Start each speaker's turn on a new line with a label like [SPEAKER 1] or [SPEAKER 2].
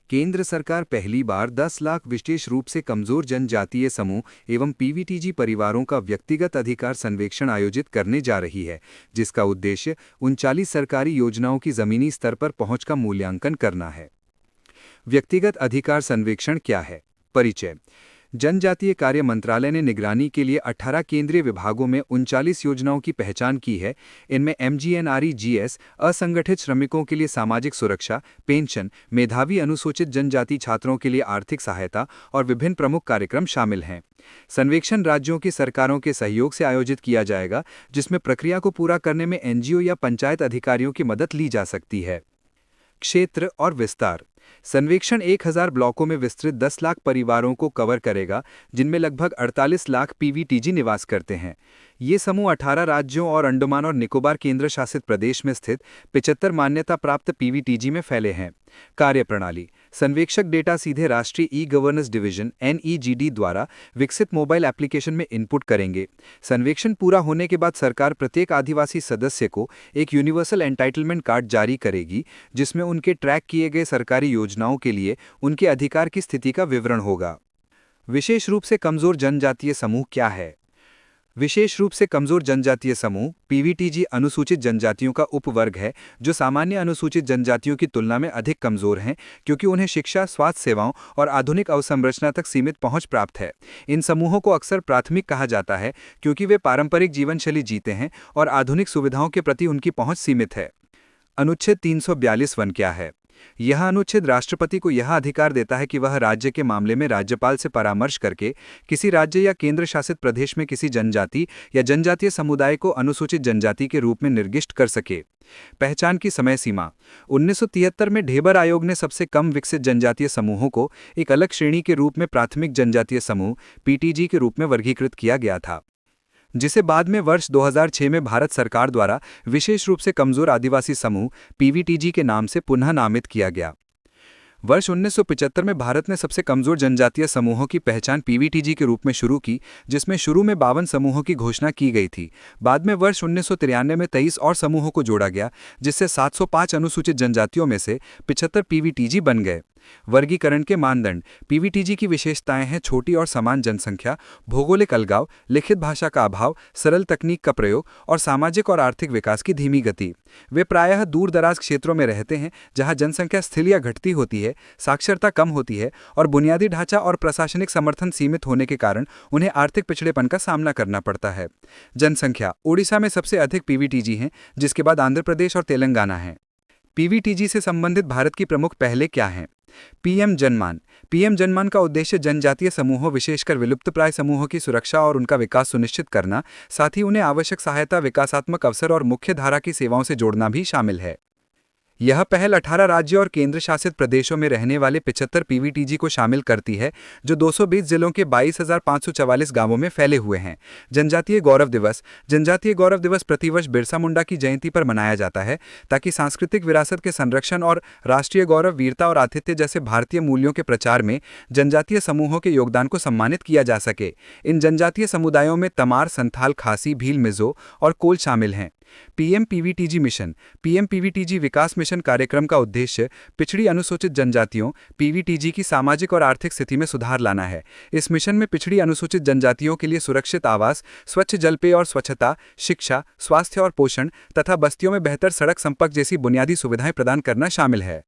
[SPEAKER 1] केंद्र सरकार पहली बार 10 लाख विशेष रूप से कमजोर जनजातीय समूह एवं पीवीटीजी परिवारों का व्यक्तिगत अधिकार सर्वेक्षण आयोजित करने जा रही है, जिसका उद्देश्य 39 सरकारी योजनाओं की जमीनी स्तर पर पहुंच का मूल्यांकन करना है। व्यक्तिगत अधिकार सर्वेक्षण क्या है? परिचय। जनजातीय कार्य मंत्रालय ने निगरानी के लिए 18 केंद्रीय विभागों में 39 योजनाओं की पहचान की है। इनमें एमजीएनआरईजीएस, असंगठित श्रमिकों के लिए सामाजिक सुरक्षा, पेंशन, मेधावी अनुसूचित जनजाति छात्रों के लिए आर्थिक सहायता और विभिन्न प्रमुख कार्यक्रम शामिल हैं। सर्वेक्षण राज्यों की सरकारों के सहयोग से आयोजित किया जाएगा, जिसमें प्रक्रिया को पूरा करने में एनजीओ या पंचायत अधिकारियों की मदद ली जा सकती है। क्षेत्र और विस्तार। सर्वेक्षण 1000 ब्लॉकों में विस्तृत 10 लाख परिवारों को कवर करेगा, जिनमें लगभग 48 लाख पीवीटीजी निवास करते हैं। ये समूह 18 राज्यों और अंडमान और निकोबार केंद्र शासित प्रदेश में स्थित 75 मान्यता प्राप्त पीवीटीजी में फैले हैं। कार्यप्रणाली। सर्वेक्षक डेटा सीधे राष्ट्रीय ई गवर्नेंस डिवीजन एनईजीडी द्वारा विकसित मोबाइल एप्लीकेशन में इनपुट करेंगे। सर्वेक्षण पूरा होने के बाद सरकार प्रत्येक आदिवासी सदस्य को एक यूनिवर्सल एंटाइटलमेंट कार्ड जारी करेगी, जिसमें उनके ट्रैक किए गए सरकारी योजनाओं के लिए उनके अधिकार की स्थिति का विवरण होगा। विशेष रूप से कमजोर जनजातीय समूह क्या है? विशेष रूप से कमजोर जनजातीय समूह पीवीटीजी अनुसूचित जनजातियों का उपवर्ग है, जो सामान्य अनुसूचित जनजातियों की तुलना में अधिक कमजोर हैं, क्योंकि उन्हें शिक्षा, स्वास्थ्य सेवाओं और आधुनिक अवसंरचना तक सीमित पहुंच प्राप्त है। इन समूहों को अक्सर प्राथमिक कहा जाता है, क्योंकि वे पारंपरिक जीवन शैली जीते हैं और आधुनिक सुविधाओं के प्रति उनकी पहुंच सीमित है। अनुच्छेद 342 क्या है? यह अनुच्छेद राष्ट्रपति को यह अधिकार देता है कि वह राज्य के मामले में राज्यपाल से परामर्श करके किसी राज्य या केंद्र शासित प्रदेश में किसी जनजाति या जनजातीय समुदाय को अनुसूचित जनजाति के रूप में निर्दिष्ट कर सके। पहचान की समय सीमा। 1973 में ढेबर आयोग ने सबसे कम विकसित जनजातीय समूहों को एक अलग श्रेणी के रूप में प्राथमिक जनजातीय समूह पीटीजी के रूप में वर्गीकृत किया गया था, जिसे बाद में वर्ष 2006 में भारत सरकार द्वारा विशेष रूप से कमजोर आदिवासी समूह पीवीटीजी के नाम से पुनः नामित किया गया। वर्ष 1975 में भारत ने सबसे कमजोर जनजातीय समूहों की पहचान पीवीटीजी के रूप में शुरू की, जिसमें शुरू में 52 समूहों की घोषणा की गई थी। बाद में वर्ष 1993 में 23 और समूहों को जोड़ा गया, जिससे 705 अनुसूचित जनजातियों में से 75 पीवीटीजी बन गए। वर्गीकरण के मानदंड। पीवीटीजी की विशेषताएं हैं छोटी और समान जनसंख्या, भौगोलिक अलगाव, लिखित भाषा का अभाव, सरल तकनीक का प्रयोग और सामाजिक और आर्थिक विकास की धीमी गति। वे प्रायः दूर दराज क्षेत्रों में रहते हैं, जहां जनसंख्या स्थिर या घटती होती है, साक्षरता कम होती है और बुनियादी ढांचा और प्रशासनिक समर्थन सीमित होने के कारण उन्हें आर्थिक पिछड़ेपन का सामना करना पड़ता है। जनसंख्या। ओडिशा में सबसे अधिक पीवीटीजी हैं, जिसके बाद आंध्र प्रदेश और तेलंगाना हैं। पीवीटीजी से संबंधित भारत की प्रमुख पहलें क्या हैं? पीएम जनमान। पीएम जनमान का उद्देश्य जनजातीय समूहों, विशेषकर विलुप्तप्राय समूहों की सुरक्षा और उनका विकास सुनिश्चित करना, साथ ही उन्हें आवश्यक सहायता, विकासात्मक अवसर और मुख्य धारा की सेवाओं से जोड़ना भी शामिल है। यह पहल 18 राज्यों और केंद्र शासित प्रदेशों में रहने वाले 75 पीवीटीजी को शामिल करती है, जो 220 जिलों के 22,544 गांवों में फैले हुए हैं। जनजातीय गौरव दिवस। जनजातीय गौरव दिवस प्रतिवर्ष बिरसा मुंडा की जयंती पर मनाया जाता है, ताकि सांस्कृतिक विरासत के संरक्षण और राष्ट्रीय गौरव, वीरता और आतिथ्य जैसे भारतीय मूल्यों के प्रचार में जनजातीय समूहों के योगदान को सम्मानित किया जा सके। इन जनजातीय समुदायों में तमार, संथाल, खासी, भील, मिजो और कोल शामिल हैं। PM PVTG mission. PM PVTG विकास मिशन कार्यक्रम का उद्देश्य पिछड़ी अनुसूचित जनजातियों पीवीटीजी की सामाजिक और आर्थिक स्थिति में सुधार लाना है। इस मिशन में पिछड़ी अनुसूचित जनजातियों के लिए सुरक्षित आवास, स्वच्छ जलपेय और स्वच्छता, शिक्षा, स्वास्थ्य और पोषण तथा बस्तियों में बेहतर सड़क संपर्क जैसी बुनियादी सुविधाएं प्रदान करना शामिल है।